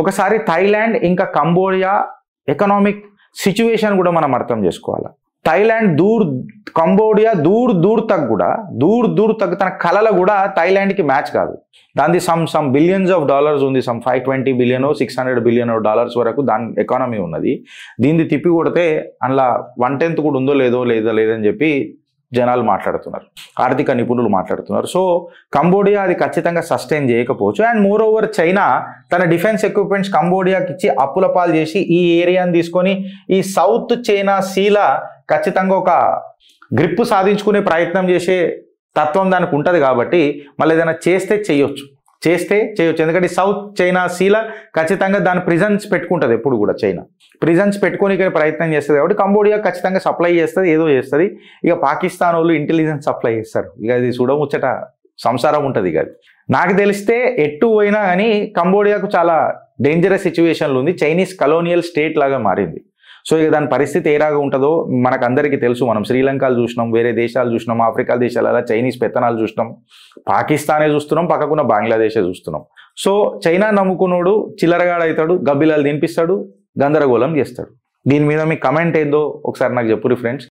ఒకసారి థాయిలాండ్ ఇంకా Cambodia economic situation కూడా మనం అర్థం చేసుకోవాలి. థాయిలాండ్ కంబోడియా దూర్ తక్ కూడా దూర్ తక్ తన కళల కూడా థాయిలాండ్కి మ్యాచ్ కాదు. దాని సమ్ బిలియన్స్ ఆఫ్ డాలర్స్ ఉంది, సమ్ 520 బిలియన్ 600 బిలియన్ డాలర్స్ వరకు దాని ఎకానమీ ఉన్నది. దీన్ని తిప్పి కొడితే అందులో 1/10 కూడా ఉందో లేదని చెప్పి జనాలు మాట్లాడుతున్నారు, ఆర్థిక నిపుణులు మాట్లాడుతున్నారు. సో కంబోడియా అది ఖచ్చితంగా సస్టైన్ చేయకపోవచ్చు. అండ్ మోర్ ఓవర్ చైనా తన డిఫెన్స్ ఎక్విప్మెంట్స్ కంబోడియాకి ఇచ్చి అప్పుల పాలు చేసి ఈ ఏరియాని తీసుకొని ఈ సౌత్ చైనా సీల ఖచ్చితంగా ఒక గ్రిప్ సాధించుకునే ప్రయత్నం చేసే తత్వం దానికి ఉంటుంది. కాబట్టి మళ్ళీ ఏదైనా చేస్తే చేయొచ్చు. ఎందుకంటే సౌత్ చైనా సీల ఖచ్చితంగా దాని ప్రిజన్స్ పెట్టుకుంటుంది. ఎప్పుడు కూడా చైనా ప్రిజన్స్ పెట్టుకొని ఇక్కడ ప్రయత్నం చేస్తుంది. కాబట్టి కంబోడియా ఖచ్చితంగా సప్లై చేస్తుంది, ఏదో చేస్తుంది. ఇక పాకిస్తాన్ వాళ్ళు ఇంటెలిజెన్స్ సప్లై చేస్తారు. ఇక అది చూడముచ్చట సంసారం ఉంటుంది. ఇక అది నాకు తెలిస్తే ఎటు పోయినా కానీ కంబోడియాకు చాలా డేంజరస్ సిచ్యువేషన్లు ఉంది. చైనీస్ కలోనియల్ స్టేట్ లాగా మారింది. సో ఇక దాని పరిస్థితి ఏలాగా ఉంటుందో మనకు అందరికీ తెలుసు. మనం శ్రీలంకలు చూసినాం, వేరే దేశాలు చూసినాం, ఆఫ్రికా దేశాలలో చైనీస్ పెత్తనాలు చూసినాం, పాకిస్తానే చూస్తున్నాం, పక్కకున్న బంగ్లాదేశే చూస్తున్నాం. సో చైనా నమ్ముకున్నాడు చిల్లరగాడు అవుతాడు, గబ్బిలాలు తినిపిస్తాడు, గందరగోళం చేస్తాడు. దీని మీద మీ కమెంట్ ఏందో ఒకసారి నాకు చెప్పుర్రి ఫ్రెండ్స్.